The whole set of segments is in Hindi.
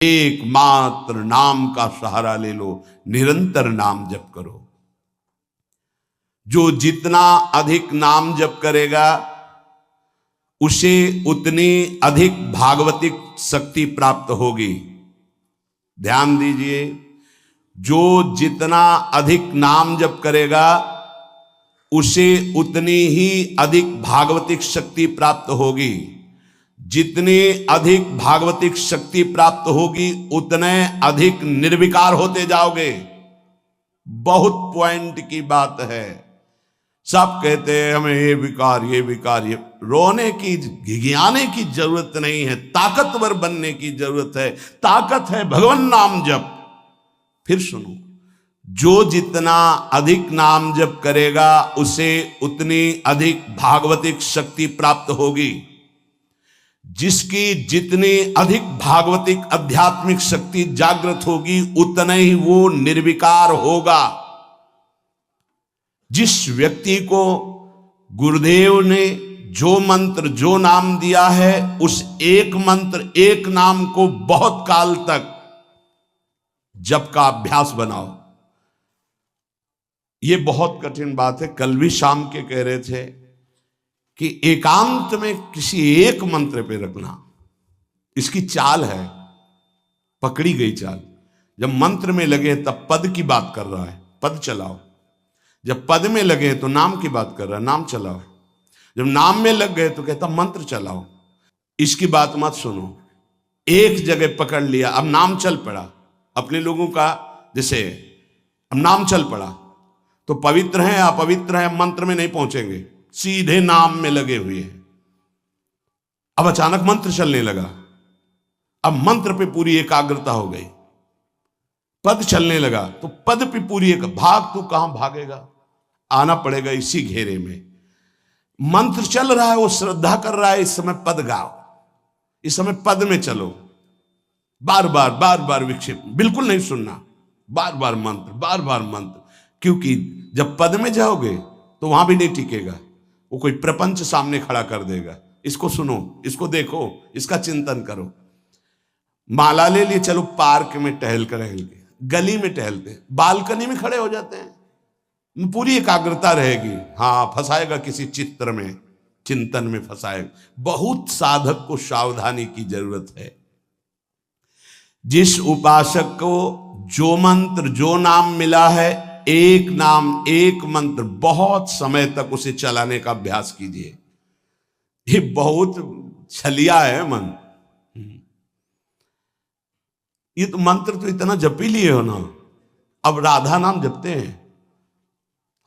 एकमात्र नाम का सहारा ले लो, निरंतर नाम जप करो। जो जितना अधिक नाम जप करेगा उसे उतनी अधिक भागवतिक शक्ति प्राप्त होगी। ध्यान दीजिए, जो जितना अधिक नाम जप करेगा उसे उतनी ही अधिक भागवतिक शक्ति प्राप्त होगी। जितनी अधिक भागवतिक शक्ति प्राप्त होगी उतने अधिक निर्विकार होते जाओगे। बहुत पॉइंट की बात है। सब कहते हैं हमें ये विकार ये रोने की घिघियाने की जरूरत नहीं है, ताकतवर बनने की जरूरत है। ताकत है भगवान नाम जप। फिर सुनो, जो जितना अधिक नाम जप करेगा उसे उतनी अधिक भागवतिक शक्ति प्राप्त होगी। जिसकी जितनी अधिक भागवतिक आध्यात्मिक शक्ति जागृत होगी उतना ही वो निर्विकार होगा। जिस व्यक्ति को गुरुदेव ने जो मंत्र जो नाम दिया है उस एक मंत्र एक नाम को बहुत काल तक जप का अभ्यास बनाओ। ये बहुत कठिन बात है। कल भी शाम के कह रहे थे कि एकांत में किसी एक मंत्र पे रखना, इसकी चाल है, पकड़ी गई चाल। जब मंत्र में लगे तब पद की बात कर रहा है, पद चलाओ। जब पद में लगे तो नाम की बात कर रहा है, नाम चलाओ। जब नाम में लग गए तो कहता मंत्र चलाओ। इसकी बात मत सुनो। एक जगह पकड़ लिया, अब नाम चल पड़ा। अपने लोगों का जैसे अब नाम चल पड़ा तो पवित्र हैं अपवित्र हैं मंत्र में नहीं पहुंचेंगे, सीधे नाम में लगे हुए हैं। अब अचानक मंत्र चलने लगा, अब मंत्र पे पूरी एकाग्रता हो गई। पद चलने लगा तो पद पे पूरी एक भाग, तू कहां भागेगा, आना पड़ेगा इसी घेरे में। मंत्र चल रहा है, वो श्रद्धा कर रहा है, इस समय पद गाओ, इस समय पद में चलो। बार बार विक्षेप बिल्कुल नहीं सुनना, बार बार मंत्र। क्योंकि जब पद में जाओगे तो वहां भी नहीं टिकेगा, वो कोई प्रपंच सामने खड़ा कर देगा। इसको सुनो, इसको देखो, इसका चिंतन करो। माला ले लिए, चलो पार्क में टहल के, गली में टहलते, बालकनी में खड़े हो जाते हैं, पूरी एकाग्रता रहेगी। हाँ, फंसाएगा किसी चित्र में, चिंतन में फंसाएगा। बहुत साधक को सावधानी की जरूरत है। जिस उपासक को जो मंत्र जो नाम मिला है, एक नाम एक मंत्र बहुत समय तक उसे चलाने का अभ्यास कीजिए। ये बहुत छलिया है मन। ये तो मंत्र तो इतना जप ही लिए हो ना, अब राधा नाम जपते हैं।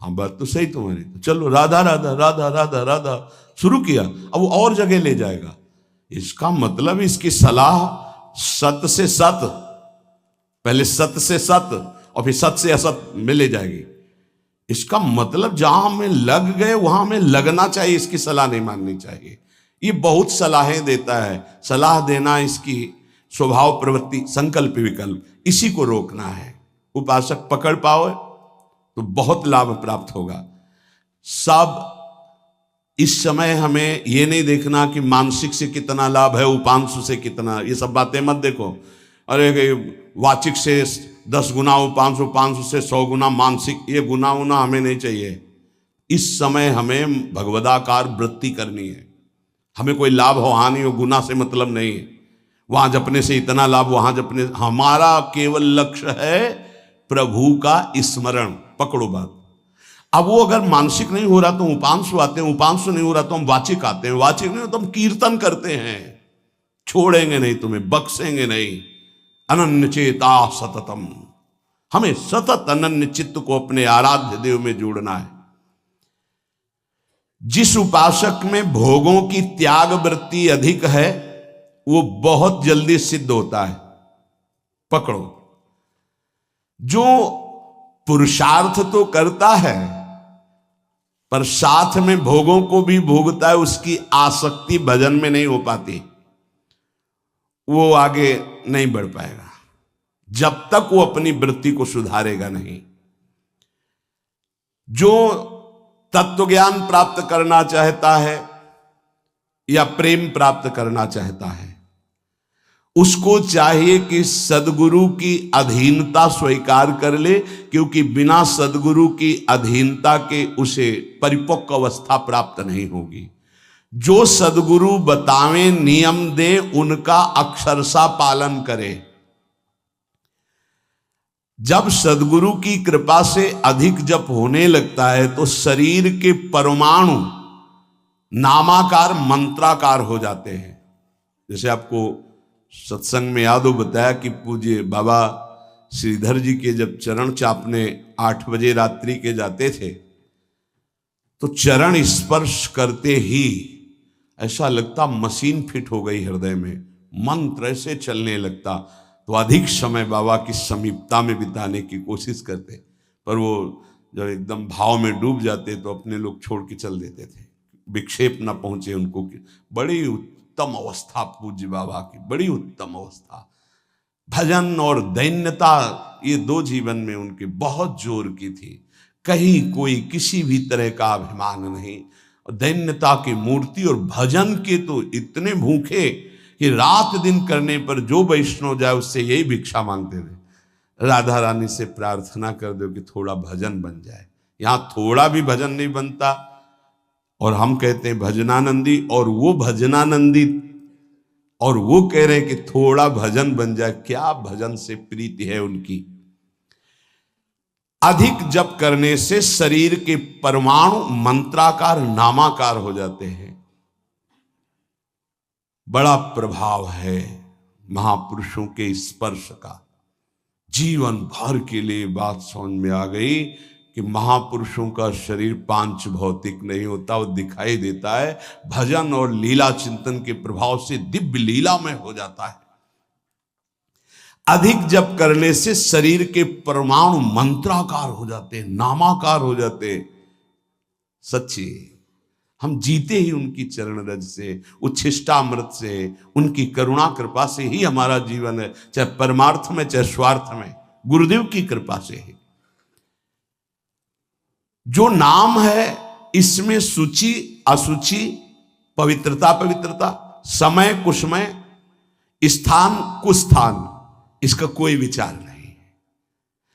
हाँ, बात तो सही तुम्हारी। तो चलो राधा राधा राधा राधा राधा शुरू किया, अब वो और जगह ले जाएगा। इसका मतलब इसकी सलाह सत से सत, पहले सत से सत और फिर सत से असत में ले जाएगी। इसका मतलब जहां हमें लग गए वहां हमें लगना चाहिए, इसकी सलाह नहीं माननी चाहिए। ये बहुत सलाहें देता है, सलाह देना इसकी स्वभाव प्रवृत्ति संकल्प विकल्प, इसी को रोकना है। उपासक पकड़ पाओ तो बहुत लाभ प्राप्त होगा। सब इस समय हमें ये नहीं देखना कि मानसिक से कितना लाभ है, उपांशु से कितना, ये सब बातें मत देखो। अरे वाचिक से 10 गुना उपांशु, उपांशु से 100 गुना मानसिक, ये गुना उना हमें नहीं चाहिए। इस समय हमें भगवदाकार वृत्ति करनी है। हमें कोई लाभ हो हानि हो, गुना से मतलब नहीं है। वहां जपने से इतना लाभ, वहां जपने, हमारा केवल लक्ष्य है प्रभु का स्मरण। पकड़ो बात। अब वो अगर मानसिक नहीं हो रहा तो उपांशु आते हैं, उपांशु नहीं हो रहा तो हम वाचिक आते हैं, वाचिक नहीं हो तो हम कीर्तन करते हैं। छोड़ेंगे नहीं तुम्हें, बख्शेंगे नहीं। अनन्य चेता सततम, हमें सतत अनन्य चित्त को अपने आराध्य देव में जोड़ना है। जिस उपासक में भोगों की त्याग वृत्ति अधिक है वो बहुत जल्दी सिद्ध होता है। पकड़ो, जो पुरुषार्थ तो करता है पर साथ में भोगों को भी भोगता है, उसकी आसक्ति भजन में नहीं हो पाती, वो आगे नहीं बढ़ पाएगा जब तक वो अपनी वृत्ति को सुधारेगा नहीं। जो तत्व ज्ञान प्राप्त करना चाहता है या प्रेम प्राप्त करना चाहता है, उसको चाहिए कि सदगुरु की अधीनता स्वीकार कर ले, क्योंकि बिना सदगुरु की अधीनता के उसे परिपक्व अवस्था प्राप्त नहीं होगी। जो सदगुरु बतावे नियम दे उनका अक्षरशः पालन करे। जब सदगुरु की कृपा से अधिक जप होने लगता है तो शरीर के परमाणु नामाकार मंत्राकार हो जाते हैं। जैसे आपको सत्संग में याद हो बताया कि पूज्य बाबा श्रीधर जी के जब चरण चापने 8 बजे रात्रि के जाते थे तो चरण स्पर्श करते ही ऐसा लगता मशीन फिट हो गई हृदय में, मंत्र ऐसे चलने लगता। तो अधिक समय बाबा की समीपता में बिताने की कोशिश करते, पर वो जब एकदम भाव में डूब जाते तो अपने लोग छोड़ के चल देते थे, विक्षेप न पहुंचे उनको। बड़ी उत्तम अवस्था पूज्य बाबा की, बड़ी उत्तम अवस्था। भजन और दैन्यता ये 2 जीवन में उनके बहुत जोर की थी। कहीं कोई किसी भी तरह का अभिमान नहीं, दैन्यता की मूर्ति। और भजन के तो इतने भूखे कि रात दिन करने पर जो वैष्णव जाए उससे यही भिक्षा मांगते थे, राधा रानी से प्रार्थना कर दो कि थोड़ा भजन बन जाए। यहां थोड़ा भी भजन नहीं बनता और हम कहते हैं भजनानंदी, और वो भजनानंदी और वो कह रहे हैं कि थोड़ा भजन बन जाए। क्या भजन से प्रीति है उनकी। अधिक जप करने से शरीर के परमाणु मंत्राकार नामाकार हो जाते हैं। बड़ा प्रभाव है महापुरुषों के स्पर्श का। जीवन भर के लिए बात समझ में आ गई कि महापुरुषों का शरीर पांच भौतिक नहीं होता, वो दिखाई देता है। भजन और लीला चिंतन के प्रभाव से दिव्य लीला में हो जाता है। अधिक जप करने से शरीर के परमाणु मंत्राकार हो जाते हैं, नामाकार हो जाते हैं। सच्ची हम जीते ही उनकी चरण रज से, उच्छिष्टामृत से, उनकी करुणा कृपा से ही हमारा जीवन है, चाहे परमार्थ में चाहे स्वार्थ में, गुरुदेव की कृपा से ही। जो नाम है इसमें सूचि असुचि, पवित्रता पवित्रता, समय कुसमय, स्थान कुस्थान, इसका कोई विचार नहीं।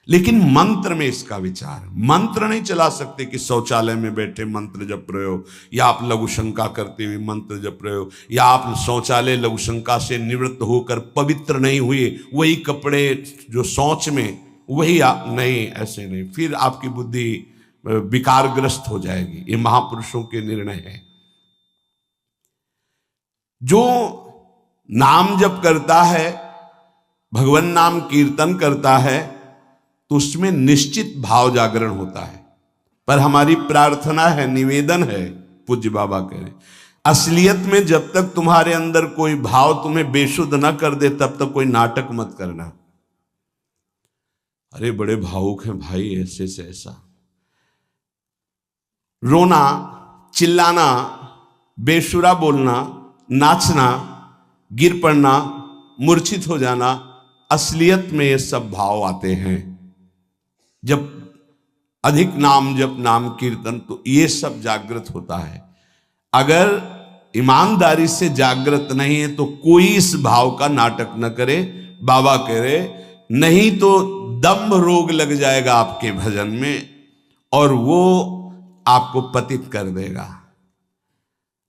लेकिन मंत्र में इसका विचार। मंत्र नहीं चला सकते कि शौचालय में बैठे मंत्र जप रहे हो, या आप लघु शंका करते हुए मंत्र जप रहे हो, या आप शौचालय लघु शंका से निवृत्त होकर पवित्र नहीं हुए, वही कपड़े जो शौच में वही आप नहीं, ऐसे नहीं, फिर आपकी बुद्धि विकारग्रस्त हो जाएगी। ये महापुरुषों के निर्णय है। जो नाम जप करता है, भगवान नाम कीर्तन करता है, तो उसमें निश्चित भाव जागरण होता है। पर हमारी प्रार्थना है, निवेदन है, पूज्य बाबा कह रहे, असलियत में जब तक तुम्हारे अंदर कोई भाव तुम्हें बेशुद्ध न कर दे तब तक कोई नाटक मत करना। अरे बड़े भावुक हैं भाई, ऐसे से ऐसा रोना, चिल्लाना, बेसुरा बोलना, नाचना, गिर पड़ना, मूर्छित हो जाना, असलियत में ये सब भाव आते हैं। जब अधिक नाम जप, नाम कीर्तन, तो ये सब जागृत होता है। अगर ईमानदारी से जागृत नहीं है तो कोई इस भाव का नाटक न करे। बाबा कह रहे, नहीं तो दम्भ रोग लग जाएगा आपके भजन में और वो आपको पतित कर देगा।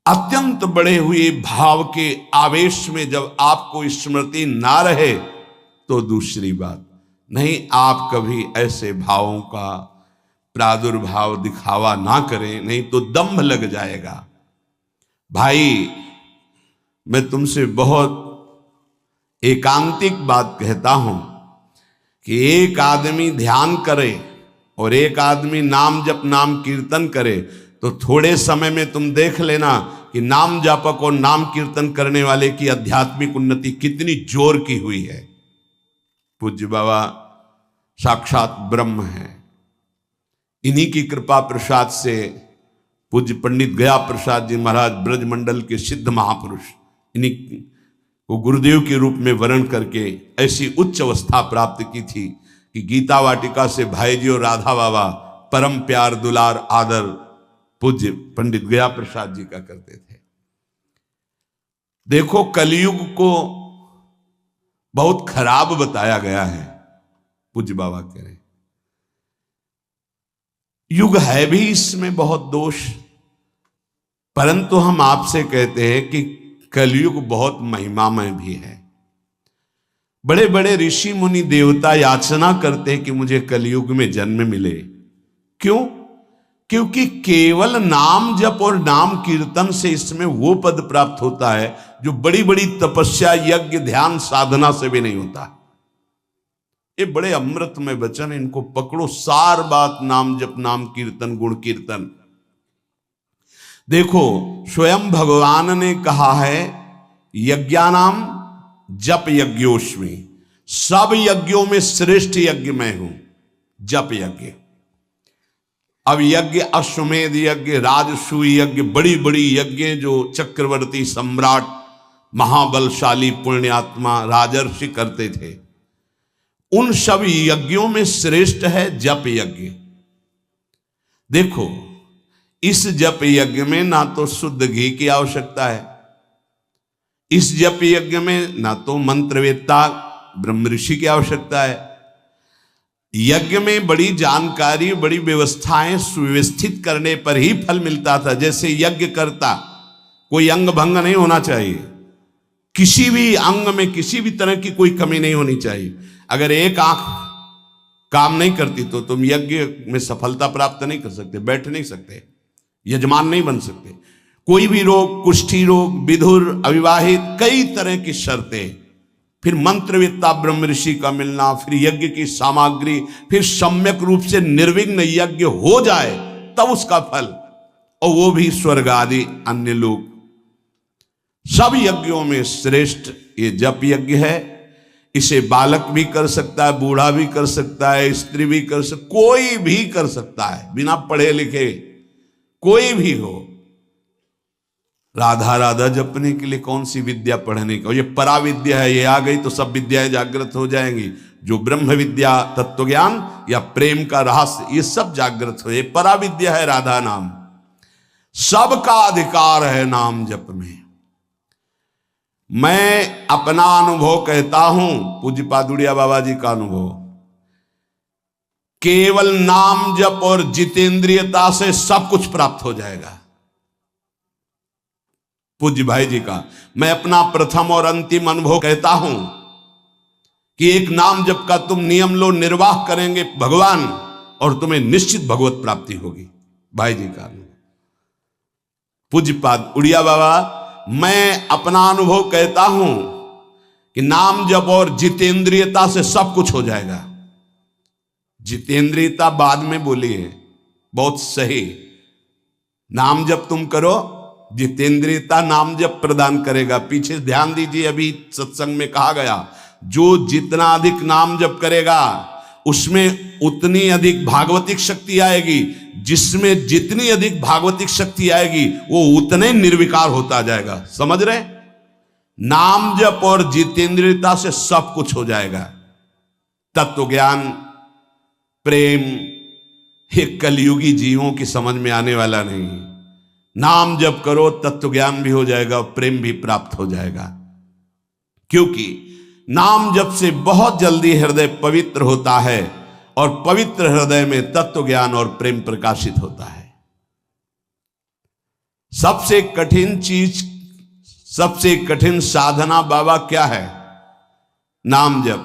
अत्यंत बढ़े हुए भाव के आवेश में जब आपको स्मृति ना रहे तो दूसरी बात नहीं। आप कभी ऐसे भावों का प्रादुर्भाव दिखावा ना करें, नहीं तो दम्भ लग जाएगा। भाई मैं तुमसे बहुत एकांतिक बात कहता हूं कि एक आदमी ध्यान करे और एक आदमी नाम जप, नाम कीर्तन करे, तो थोड़े समय में तुम देख लेना कि नाम जापक और नाम कीर्तन करने वाले की आध्यात्मिक उन्नति कितनी जोर की हुई है। पूज्य बाबा साक्षात ब्रह्म है। इन्हीं की कृपा प्रसाद से पूज्य पंडित गया प्रसाद जी महाराज ब्रजमंडल के सिद्ध महापुरुष, इन्हीं को गुरुदेव के रूप में वर्ण करके ऐसी उच्च अवस्था प्राप्त की थी कि गीता वाटिका से भाई जी और राधा बाबा परम प्यार दुलार आदर पूज्य पंडित गया प्रसाद जी का करते थे। देखो कलयुग को बहुत खराब बताया गया है। पूज्य बाबा कह रहे युग है भी इसमें बहुत दोष, परंतु हम आपसे कहते हैं कि कलयुग बहुत महिमामय भी है। बड़े बड़े ऋषि मुनि देवता याचना करते हैं कि मुझे कलयुग में जन्म मिले। क्यों? क्योंकि केवल नाम जप और नाम कीर्तन से इसमें वो पद प्राप्त होता है जो बड़ी बड़ी तपस्या, यज्ञ, ध्यान, साधना से भी नहीं होता। ये बड़े अमृतमय वचन, इनको पकड़ो। सार बात नाम जप, नाम कीर्तन, गुण कीर्तन। देखो, स्वयं भगवान ने कहा है यज्ञानाम जप यज्ञोस्मि, सब यज्ञों में श्रेष्ठ यज्ञ मैं हूं, जप यज्ञ। अब यज्ञ, अश्वमेध यज्ञ, राजसूय यज्ञ, बड़ी बड़ी यज्ञ जो चक्रवर्ती, सम्राट, महाबलशाली, पुण्यात्मा, राजर्षि करते थे, उन सब यज्ञों में श्रेष्ठ है जप यज्ञ। देखो, इस जप यज्ञ में ना तो शुद्ध घी की आवश्यकता है, इस जप यज्ञ में ना तो मंत्रवेत्ता ब्रह्म ऋषि की आवश्यकता है। यज्ञ में बड़ी जानकारी, बड़ी व्यवस्थाएं सुव्यवस्थित करने पर ही फल मिलता था। जैसे यज्ञ करता, कोई अंग भंग नहीं होना चाहिए, किसी भी अंग में किसी भी तरह की कोई कमी नहीं होनी चाहिए। अगर एक आंख काम नहीं करती तो तुम यज्ञ में सफलता प्राप्त नहीं कर सकते, बैठ नहीं सकते, यजमान नहीं बन सकते। कोई भी रोग, कुष्ठी रोग, विधुर, अविवाहित, कई तरह की शर्तें, फिर मंत्रवेत्ता ब्रह्म ऋषि का मिलना, फिर यज्ञ की सामग्री, फिर सम्यक रूप से निर्विघ्न यज्ञ हो जाए तब उसका फल, और वो भी स्वर्ग आदि अन्य लोग। सब यज्ञों में श्रेष्ठ ये जप यज्ञ है। इसे बालक भी कर सकता है, बूढ़ा भी कर सकता है, स्त्री भी कर सकता, कोई भी कर सकता है, बिना पढ़े लिखे कोई भी हो। राधा राधा जपने के लिए कौन सी विद्या पढ़ने का? ये पराविद्या है, ये आ गई तो सब विद्याएं जागृत हो जाएंगी। जो ब्रह्म विद्या, तत्व ज्ञान या प्रेम का रहस्य, ये सब जागृत हो। ये पराविद्या है राधा नाम। सबका अधिकार है नाम जप में। मैं अपना अनुभव कहता हूं, पूज्य पादुड़िया बाबा जी का अनुभव, केवल नाम जप और जितेंद्रियता से सब कुछ प्राप्त हो जाएगा। पूज्य भाई जी का मैं अपना प्रथम और अंतिम अनुभव कहता हूं कि एक नाम जप का तुम नियम लो, निर्वाह करेंगे भगवान, और तुम्हें निश्चित भगवत प्राप्ति होगी। भाई जी का अनुभव। पूज्य पाद उड़िया बाबा, मैं अपना अनुभव कहता हूं कि नाम जप और जितेंद्रियता से सब कुछ हो जाएगा। जितेंद्रियता बाद में बोली है, बहुत सही। नाम जप तुम करो, जितेंद्रियता नाम जप प्रदान करेगा। पीछे ध्यान दीजिए, अभी सत्संग में कहा गया, जो जितना अधिक नाम जप करेगा उसमें उतनी अधिक भागवतिक शक्ति आएगी। जिसमें जितनी अधिक भागवतिक शक्ति आएगी वो उतने निर्विकार होता जाएगा। समझ रहे? नाम जप और जितेंद्रियता से सब कुछ हो जाएगा। तत्व ज्ञान, प्रेम, ये कलयुगी जीवों की समझ में आने वाला नहीं। नाम जप करो, तत्व ज्ञान भी हो जाएगा, प्रेम भी प्राप्त हो जाएगा। क्योंकि नाम जप से बहुत जल्दी हृदय पवित्र होता है, और पवित्र हृदय में तत्व ज्ञान और प्रेम प्रकाशित होता है। सबसे कठिन चीज, सबसे कठिन साधना बाबा क्या है? नाम जप।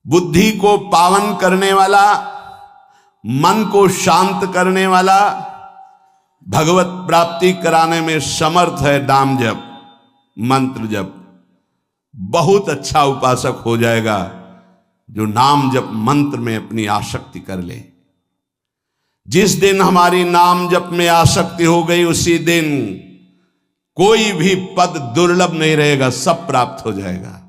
बुद्धि को पावन करने वाला, मन को शांत करने वाला, भगवत प्राप्ति कराने में समर्थ है नाम जप, मंत्र जप। बहुत अच्छा उपासक हो जाएगा जो नाम जप मंत्र में अपनी आसक्ति कर ले। जिस दिन हमारी नाम जप में आसक्ति हो गई, उसी दिन कोई भी पद दुर्लभ नहीं रहेगा, सब प्राप्त हो जाएगा।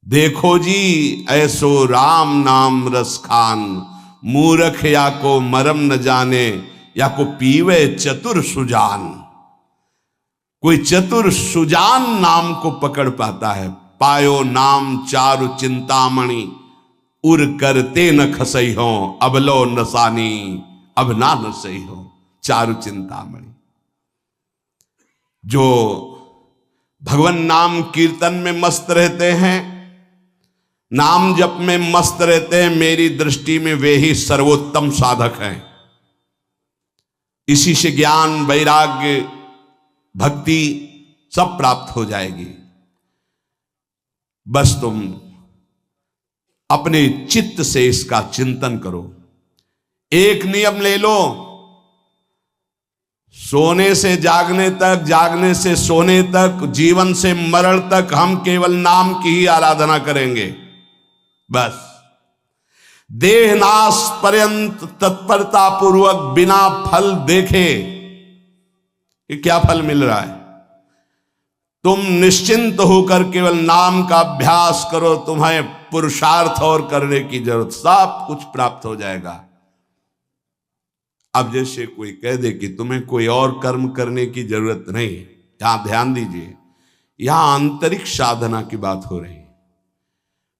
देखो जी ऐसो राम नाम रस खान, मूर्ख या को मरम न जाने, या को पीवे चतुर सुजान। कोई चतुर सुजान नाम को पकड़ पाता है। पायो नाम चारु चिंतामणि, उर करते न खसई हो, अबलो नसानी, अब ना नसई हो। चारु चिंतामणि, जो भगवान नाम कीर्तन में मस्त रहते हैं, नाम जप में मस्त रहते हैं। मेरी दृष्टि में वे ही सर्वोत्तम साधक हैं। इसी से ज्ञान, वैराग्य, भक्ति सब प्राप्त हो जाएगी। बस तुम अपने चित्त से इसका चिंतन करो। एक नियम ले लो, सोने से जागने तक, जागने से सोने तक, जीवन से मरण तक हम केवल नाम की ही आराधना करेंगे। बस देहनाश पर्यंत तत्परता पूर्वक बिना फल देखे, ये क्या फल मिल रहा है? तुम निश्चिंत होकर केवल नाम का अभ्यास करो। तुम्हें पुरुषार्थ और करने की जरूरत, सब कुछ प्राप्त हो जाएगा। अब जैसे कोई कह दे कि तुम्हें कोई और कर्म करने की जरूरत नहीं, यहां ध्यान दीजिए, यहां आंतरिक साधना की बात हो रही है।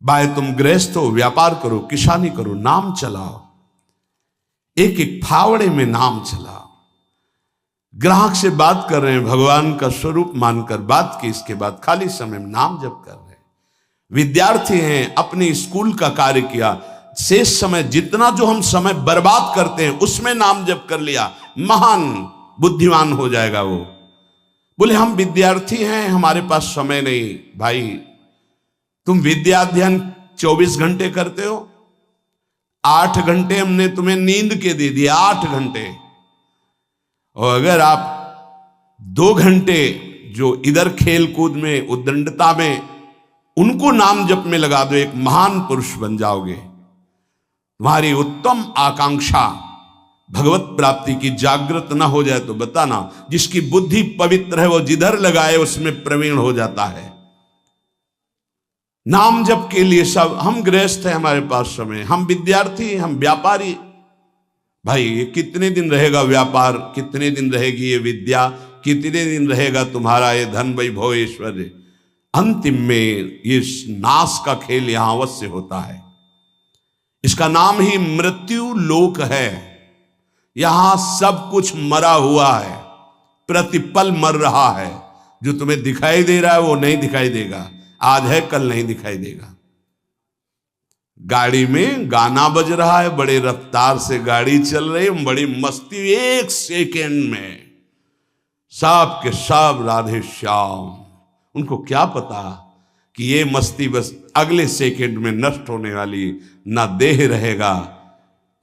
भाई तुम गृहस्थ हो, व्यापार करो, किसानी करो, नाम चलाओ, एक एक फावड़े में नाम चलाओ। ग्राहक से बात कर रहे हैं, भगवान का स्वरूप मानकर बात की, इसके बाद खाली समय में नाम जप कर रहे हैं। विद्यार्थी हैं, अपने स्कूल का कार्य किया, शेष समय जितना जो हम समय बर्बाद करते हैं उसमें नाम जप कर लिया, महान बुद्धिमान हो जाएगा वो। बोले हम विद्यार्थी हैं, हमारे पास समय नहीं। भाई तुम विद्या अध्ययन 24 घंटे करते हो, 8 घंटे हमने तुम्हें नींद के दे दिए, 8 घंटे। और अगर आप 2 घंटे जो इधर खेल कूद में, उद्दंडता में, उनको नाम जप में लगा दो, एक महान पुरुष बन जाओगे। तुम्हारी उत्तम आकांक्षा भगवत प्राप्ति की जागृत ना हो जाए तो बताना। जिसकी बुद्धि पवित्र है वो जिधर लगाए उसमें प्रवीण हो जाता है। नाम जप के लिए सब, हम गृहस्थ हैं, हमारे पास समय, हम विद्यार्थी, हम व्यापारी। भाई ये कितने दिन रहेगा व्यापार, कितने दिन रहेगी ये विद्या, कितने दिन रहेगा तुम्हारा ये धन वैभव ऐश्वर्य? अंतिम में ये नाश का खेल यहां अवश्य होता है। इसका नाम ही मृत्यु लोक है। यहां सब कुछ मरा हुआ है, प्रतिपल मर रहा है। जो तुम्हें दिखाई दे रहा है वो नहीं दिखाई देगा, आज है कल नहीं दिखाई देगा। गाड़ी में गाना बज रहा है, बड़े रफ्तार से गाड़ी चल रही है, बड़ी मस्ती, 1 सेकेंड में सब के सब राधे श्याम। उनको क्या पता कि ये मस्ती बस अगले सेकेंड में नष्ट होने वाली, ना देह रहेगा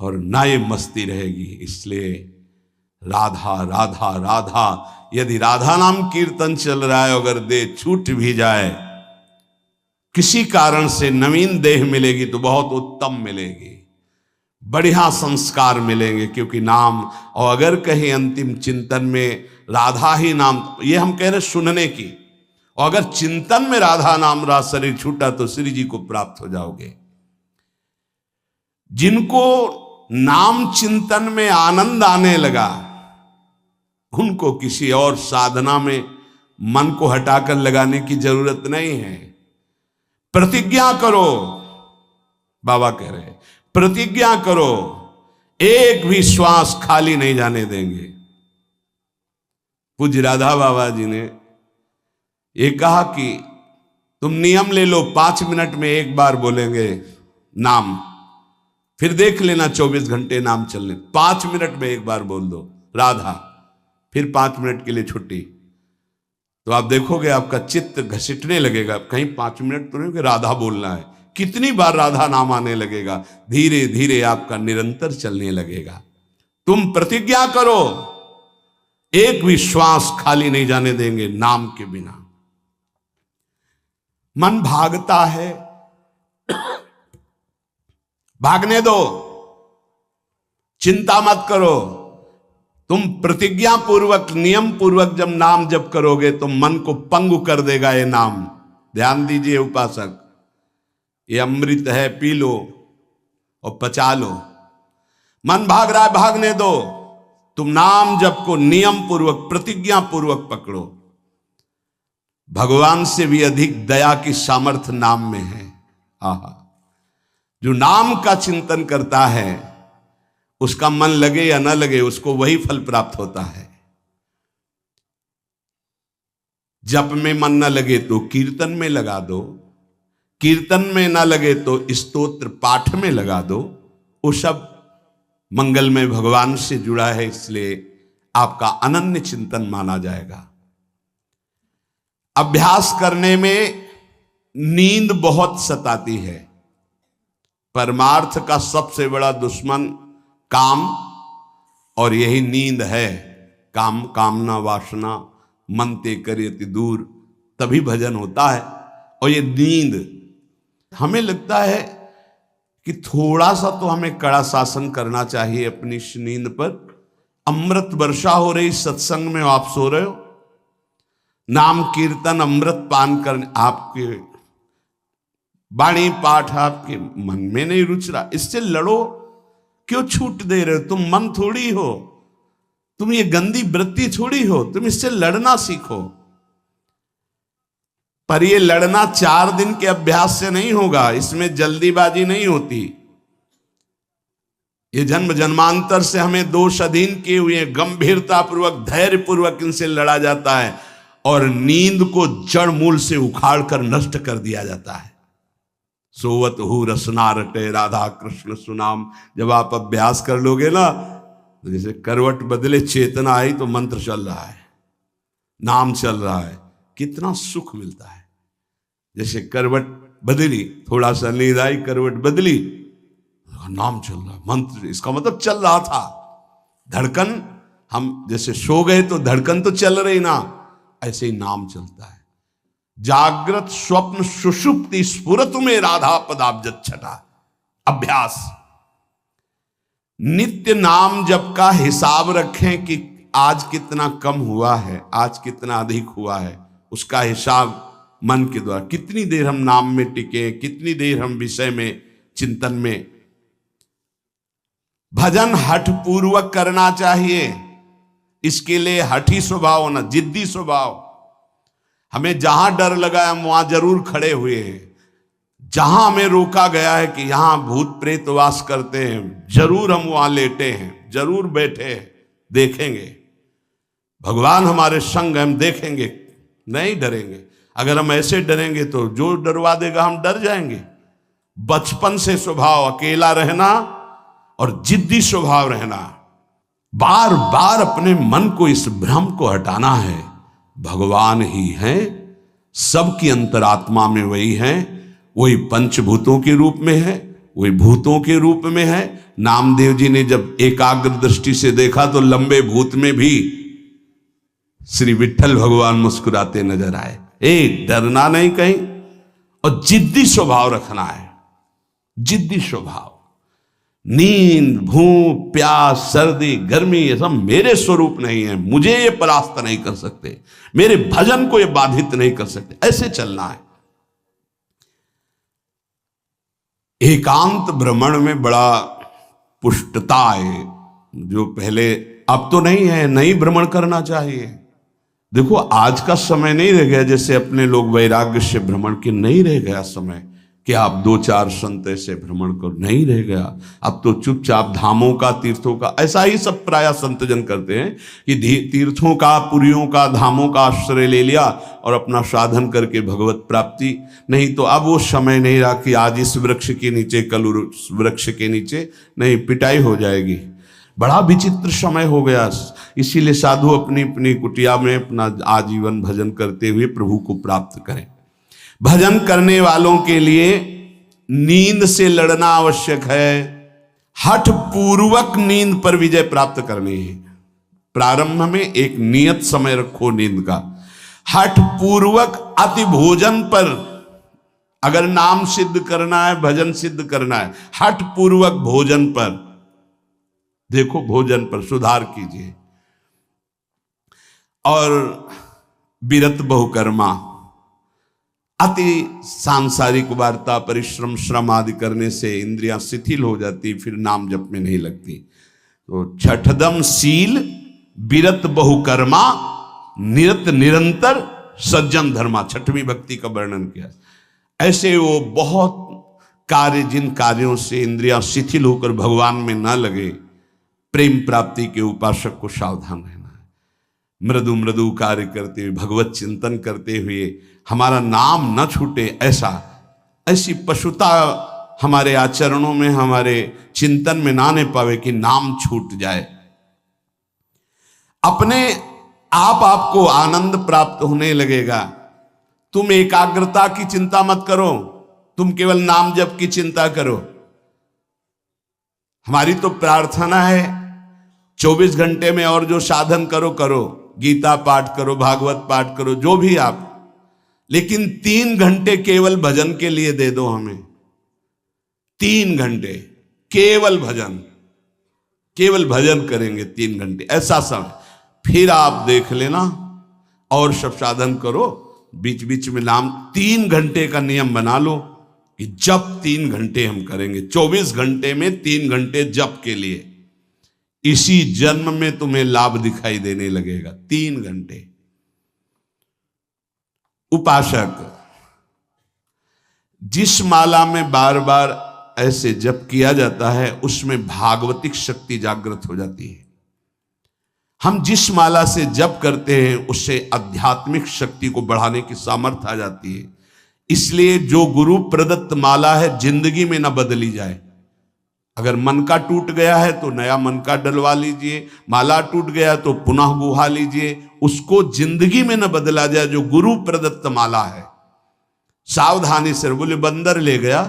और ना ये मस्ती रहेगी। इसलिए राधा राधा राधा, यदि राधा नाम कीर्तन चल रहा है, अगर देह छूट भी जाए, किसी कारण से नवीन देह मिलेगी तो बहुत उत्तम मिलेगी, बढ़िया संस्कार मिलेंगे, क्योंकि नाम। और अगर कहीं अंतिम चिंतन में राधा ही नाम, ये हम कह रहे सुनने की, और अगर चिंतन में राधा नाम रहा, शरीर छूटा, तो श्री जी को प्राप्त हो जाओगे। जिनको नाम चिंतन में आनंद आने लगा, उनको किसी और साधना में मन को हटाकर लगाने की जरूरत नहीं है। प्रतिज्ञा करो, बाबा कह रहे हैं, प्रतिज्ञा करो, एक भी श्वास खाली नहीं जाने देंगे। पूज्य राधा बाबा जी ने ये कहा कि तुम नियम ले लो, 5 मिनट में एक बार बोलेंगे नाम, फिर देख लेना 24 घंटे नाम चलने, 5 मिनट में एक बार बोल दो राधा, फिर 5 मिनट के लिए छुट्टी। तो आप देखोगे आपका चित्त घसीटने लगेगा, कहीं 5 मिनट तो नहीं कि राधा बोलना है, कितनी बार राधा नाम आने लगेगा। धीरे धीरे आपका निरंतर चलने लगेगा। तुम प्रतिज्ञा करो, एक भी श्वास खाली नहीं जाने देंगे नाम के बिना। मन भागता है, भागने दो, चिंता मत करो। तुम प्रतिज्ञा पूर्वक, नियम पूर्वक जब नाम जप करोगे तो मन को पंगु कर देगा ये नाम। ध्यान दीजिए उपासक, ये अमृत है, पी लो और पचा लो। मन भाग रहा है, भागने दो। तुम नाम जप को नियम पूर्वक, प्रतिज्ञा पूर्वक पकड़ो। भगवान से भी अधिक दया की सामर्थ्य नाम में है। आहा, जो नाम का चिंतन करता है उसका मन लगे या न लगे, उसको वही फल प्राप्त होता है। जप में मन न लगे तो कीर्तन में लगा दो, कीर्तन में न लगे तो स्तोत्र पाठ में लगा दो। वो सब मंगलमय भगवान से जुड़ा है, इसलिए आपका अनन्य चिंतन माना जाएगा। अभ्यास करने में नींद बहुत सताती है। परमार्थ का सबसे बड़ा दुश्मन काम और यही नींद है। काम कामना वासना मन ते करियति दूर, तभी भजन होता है। और ये नींद, हमें लगता है कि थोड़ा सा तो हमें कड़ा शासन करना चाहिए अपनी इस नींद पर। अमृत वर्षा हो रही सत्संग में, आप सो रहे हो, नाम कीर्तन अमृत पान करने, आपके वाणी पाठ आपके मन में नहीं रुच रहा, इससे लड़ो। क्यों छूट दे रहे हो? तुम मन थोड़ी हो, तुम ये गंदी वृत्ति थोड़ी हो, तुम इससे लड़ना सीखो। पर ये लड़ना 4 दिन के अभ्यास से नहीं होगा, इसमें जल्दीबाजी नहीं होती। ये जन्म जन्मांतर से हमें दोष अधीन किए हुए, गंभीरता पूर्वक धैर्य पूर्वक इनसे लड़ा जाता है और नींद को जड़ मूल से उखाड़ कर नष्ट कर दिया जाता है। सोवत हु रसना रटे राधा कृष्ण सुनाम, जब आप अभ्यास कर लोगे ना, तो जैसे करवट बदले चेतना आई तो मंत्र चल रहा है, नाम चल रहा है, कितना सुख मिलता है। जैसे करवट बदली, थोड़ा सा नींद आई, करवट बदली, नाम चल रहा है, मंत्र, इसका मतलब चल रहा था। धड़कन, हम जैसे सो गए तो धड़कन तो चल रही ना, ऐसे ही नाम चलता है। जागृत स्वप्न सुषुप्ति स्फुरतु में राधा पदाब्जत छटा। अभ्यास, नित्य नाम जप का हिसाब रखें कि आज कितना कम हुआ है, आज कितना अधिक हुआ है, उसका हिसाब मन के द्वारा। कितनी देर हम नाम में टिके, कितनी देर हम विषय में चिंतन में। भजन हठ पूर्वक करना चाहिए, इसके लिए हठी स्वभाव होना, जिद्दी स्वभाव। हमें जहां डर लगा है हम वहां जरूर खड़े हुए हैं। जहां हमें रोका गया है कि यहां भूत प्रेत वास करते हैं, जरूर हम वहां लेटे हैं, जरूर बैठे हैं, देखेंगे भगवान हमारे संग, हम देखेंगे, नहीं डरेंगे। अगर हम ऐसे डरेंगे तो जो डरवा देगा हम डर जाएंगे। बचपन से स्वभाव अकेला रहना और जिद्दी स्वभाव रहना, बार बार अपने मन को इस भ्रम को हटाना है। भगवान ही हैं, सबकी अंतरात्मा में वही हैं, वही पंचभूतों के रूप में है, वही भूतों के रूप में है। नामदेव जी ने जब एकाग्र दृष्टि से देखा तो लंबे भूत में भी श्री विठ्ठल भगवान मुस्कुराते नजर आए। डरना नहीं कहीं, और जिद्दी स्वभाव रखना है, जिद्दी स्वभाव। नींद, भूख, प्यास, सर्दी, गर्मी, ये सब मेरे स्वरूप नहीं है, मुझे ये परास्त नहीं कर सकते, मेरे भजन को ये बाधित नहीं कर सकते, ऐसे चलना है। एकांत भ्रमण में बड़ा पुष्टता है, जो पहले, अब तो नहीं है, नहीं भ्रमण करना चाहिए। देखो आज का समय नहीं रह गया जैसे अपने लोग वैराग्य से भ्रमण के, नहीं रह गया समय कि आप 2-4 संत ऐसे भ्रमण करो, नहीं रह गया। अब तो चुपचाप धामों का, तीर्थों का, ऐसा ही सब प्राय संतजन करते हैं कि तीर्थों का, पुरियों का, धामों का आश्रय ले लिया और अपना साधन करके भगवत प्राप्ति। नहीं तो अब वो समय नहीं रहा कि आज इस वृक्ष के नीचे, कल उस वृक्ष के नीचे, नहीं, पिटाई हो जाएगी। बड़ा विचित्र समय हो गया। इसीलिए साधु अपनी अपनी कुटिया में अपना आजीवन भजन करते हुए प्रभु को प्राप्त करें। भजन करने वालों के लिए नींद से लड़ना आवश्यक है। हठ पूर्वक नींद पर विजय प्राप्त करनी है। प्रारंभ में एक नियत समय रखो नींद का। हठ पूर्वक अति भोजन पर, अगर नाम सिद्ध करना है, भजन सिद्ध करना है, हठ पूर्वक भोजन पर, देखो भोजन पर सुधार कीजिए। और विरत बहुकर्मा, अति सांसारिक वार्ता, परिश्रम, श्रम आदि करने से इंद्रियां शिथिल हो जाती, फिर नाम जप में नहीं लगती। तो छठदम शील, विरत बहुकर्मा, निरत निरंतर, सज्जन धर्मा, छठवीं भक्ति का वर्णन किया। ऐसे वो बहुत कार्य, जिन कार्यों से इंद्रियां शिथिल होकर भगवान में न लगे, प्रेम प्राप्ति के उपासक को सावधान रहना है। मृदु मृदु कार्य करते हुए, भगवत चिंतन करते हुए हमारा नाम न छूटे, ऐसी पशुता हमारे आचरणों में, हमारे चिंतन में ना आने पावे कि नाम छूट जाए। अपने आप आपको आनंद प्राप्त होने लगेगा। तुम एकाग्रता की चिंता मत करो, तुम केवल नाम जप की चिंता करो। हमारी तो प्रार्थना है 24 घंटे में और जो साधन करो करो, गीता पाठ करो, भागवत पाठ करो, जो भी आप, लेकिन 3 घंटे केवल भजन के लिए दे दो हमें। 3 घंटे केवल भजन करेंगे 3 घंटे, ऐसा समय। फिर आप देख लेना और सब साधन करो, बीच बीच में नाम। 3 घंटे का नियम बना लो कि जप 3 घंटे हम करेंगे, 24 घंटे में 3 घंटे जप के लिए। इसी जन्म में तुम्हें लाभ दिखाई देने लगेगा। 3 घंटे। उपासक जिस माला में बार बार ऐसे जप किया जाता है उसमें भागवतिक शक्ति जागृत हो जाती है। हम जिस माला से जप करते हैं उससे आध्यात्मिक शक्ति को बढ़ाने की सामर्थ्य आ जाती है। इसलिए जो गुरु प्रदत्त माला है जिंदगी में ना बदली जाए। अगर मन का टूट गया है तो नया मन का डलवा लीजिए, माला टूट गया तो पुनः गुहा लीजिए, उसको जिंदगी में न बदला जाए जो गुरु प्रदत्त माला है। सावधानी से। बोले बंदर ले गया,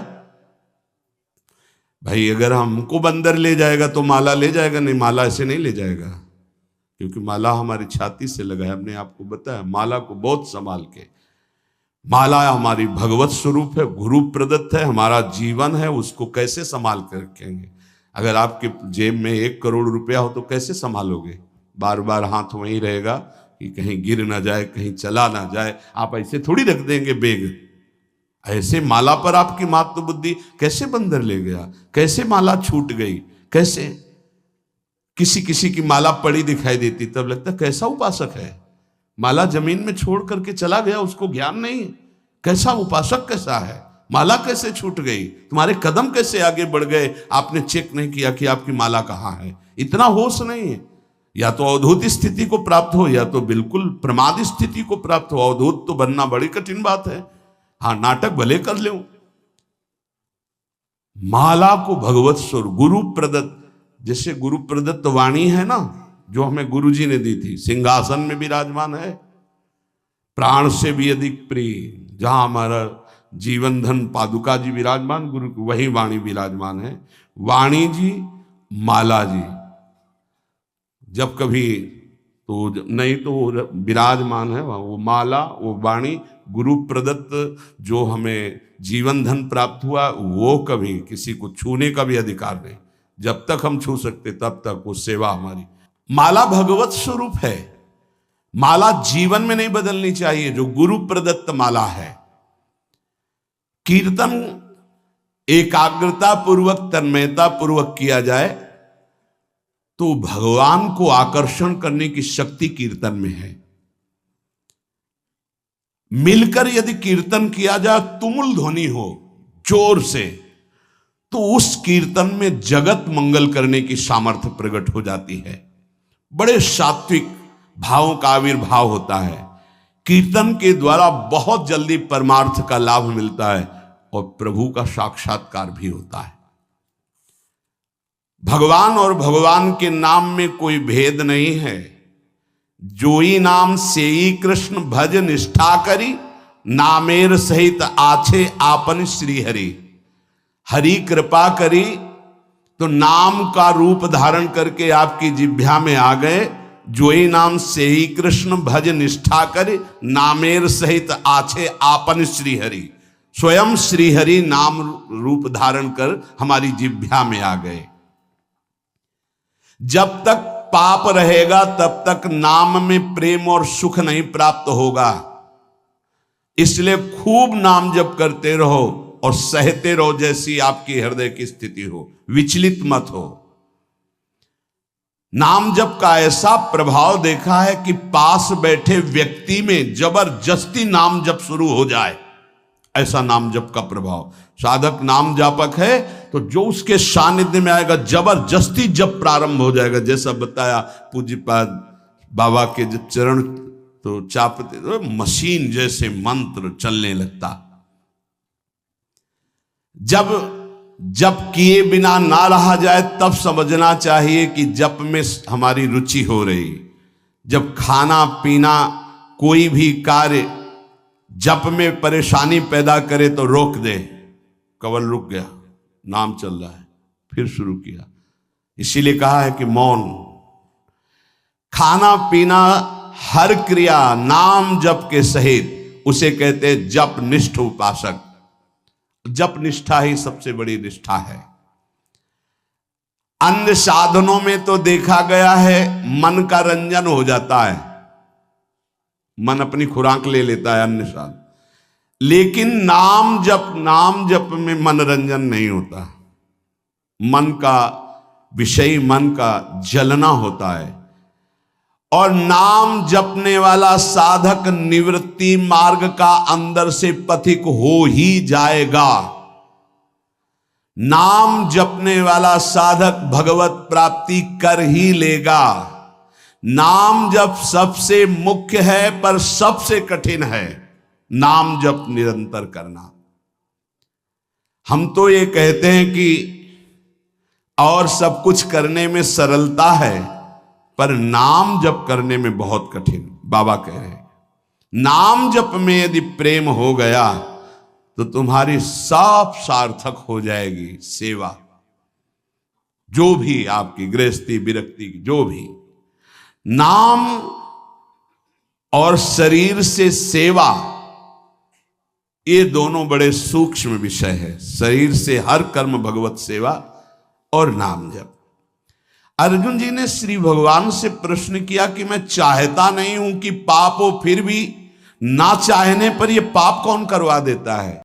भाई अगर हमको बंदर ले जाएगा तो माला ले जाएगा? नहीं, माला ऐसे नहीं ले जाएगा, क्योंकि माला हमारी छाती से लगा है। हमने आपको बताया माला को बहुत संभाल के। माला हमारी भगवत स्वरूप है, गुरु प्रदत्त है, हमारा जीवन है, उसको कैसे संभाल कर रखेंगे? अगर आपके जेब में 1 करोड़ रुपया हो तो कैसे संभालोगे? बार बार हाथ वहीं रहेगा कि कहीं गिर ना जाए, कहीं चला ना जाए। आप ऐसे थोड़ी रख देंगे बेग। ऐसे माला पर आपकी मात्र बुद्धि। कैसे बंदर ले गया, कैसे माला छूट गई, कैसे? किसी किसी की माला पड़ी दिखाई देती तब लगता कैसा उपासक है। माला जमीन में छोड़ करके चला गया, उसको ज्ञान नहीं। कैसा उपासक कैसा है? माला कैसे छूट गई? तुम्हारे कदम कैसे आगे बढ़ गए? आपने चेक नहीं किया कि आपकी माला कहाँ है। इतना होश नहीं है। या तो अवधूत स्थिति को प्राप्त हो या तो बिल्कुल प्रमाद स्थिति को प्राप्त हो। अवधूत तो बनना बड़ी कठिन बात है। हाँ, नाटक भले कर लो। माला को भगवत स्वरूप गुरु प्रदत्त, जैसे गुरु प्रदत्त वाणी है ना, जो हमें गुरु जी ने दी थी, सिंहासन में विराजमान है, प्राण से भी अधिक प्रिय। जहां हमारा जीवन धन पादुका जी विराजमान, गुरु वही वाणी विराजमान है। वाणी जी, माला जी, जब कभी तो नहीं तो विराजमान है वो माला, वो वाणी, गुरु प्रदत्त जो हमें जीवन धन प्राप्त हुआ, वो कभी किसी को छूने का भी अधिकार नहीं। जब तक हम छू सकते तब तक वो सेवा हमारी। माला भगवत स्वरूप है। माला जीवन में नहीं बदलनी चाहिए, जो गुरु प्रदत्त माला है। कीर्तन एकाग्रता पूर्वक, तन्मयता पूर्वक किया जाए तो भगवान को आकर्षण करने की शक्ति कीर्तन में है। मिलकर यदि कीर्तन किया जाए, तुमुल ध्वनि हो जोर से, तो उस कीर्तन में जगत मंगल करने की सामर्थ्य प्रकट हो जाती है। बड़े सात्विक भावों का आविर्भाव होता है। कीर्तन के द्वारा बहुत जल्दी परमार्थ का लाभ मिलता है और प्रभु का साक्षात्कार भी होता है। भगवान और भगवान के नाम में कोई भेद नहीं है। जोई नाम सेई कृष्ण भज निष्ठा करी, नामेर सहित आछे आपन श्री हरि। हरि कृपा करी तो नाम का रूप धारण करके आपकी जिह्वा में आ गए। जोई नाम सेई कृष्ण भज निष्ठा करे, नामेर सहित आछे आपन श्री हरि। स्वयं श्री हरि नाम रूप धारण कर हमारी जिह्वा में आ गए। जब तक पाप रहेगा तब तक नाम में प्रेम और सुख नहीं प्राप्त होगा। इसलिए खूब नाम जप करते रहो और सहते रहो, जैसी आपकी हृदय की स्थिति हो, विचलित मत हो। नाम जप का ऐसा प्रभाव देखा है कि पास बैठे व्यक्ति में जबरदस्ती नाम जप शुरू हो जाए, ऐसा नाम जप का प्रभाव। साधक नाम जापक है तो जो उसके सानिध्य में आएगा जबरदस्ती जप प्रारंभ हो जाएगा। जैसा बताया पूज्यपाद बाबा के जब चरण तो चापते तो मशीन जैसे मंत्र चलने लगता। जब जप किए बिना ना रहा जाए तब समझना चाहिए कि जप में हमारी रुचि हो रही। जब खाना पीना कोई भी कार्य जप में परेशानी पैदा करे तो रोक दे। कवल रुक गया, नाम चल रहा है, फिर शुरू किया। इसीलिए कहा है कि मौन। खाना पीना हर क्रिया नाम जप के सहित उसे कहते जप निष्ठ उपासक। जप निष्ठा ही सबसे बड़ी निष्ठा है। अन्य साधनों में तो देखा गया है मन का रंजन हो जाता है, मन अपनी खुराक ले लेता है अन्य साधन, लेकिन नाम जप में मनोरंजन नहीं होता। मन का विषय, मन का जलना होता है। और नाम जपने वाला साधक निवृत्ति मार्ग का अंदर से पथिक हो ही जाएगा। नाम जपने वाला साधक भगवत प्राप्ति कर ही लेगा। नाम जप सबसे मुख्य है पर सबसे कठिन है नाम जप निरंतर करना। हम तो ये कहते हैं कि और सब कुछ करने में सरलता है, पर नाम जप करने में बहुत कठिन। बाबा कह रहे हैं नाम जप में यदि प्रेम हो गया तो तुम्हारी सब सार्थक हो जाएगी सेवा, जो भी आपकी गृहस्थी विरक्ति जो भी। नाम और शरीर से सेवा, ये दोनों बड़े सूक्ष्म विषय है। शरीर से हर कर्म भगवत सेवा और नाम जप। अर्जुन जी ने श्री भगवान से प्रश्न किया कि मैं चाहता नहीं हूं कि पाप हो, फिर भी ना चाहने पर यह पाप कौन करवा देता है।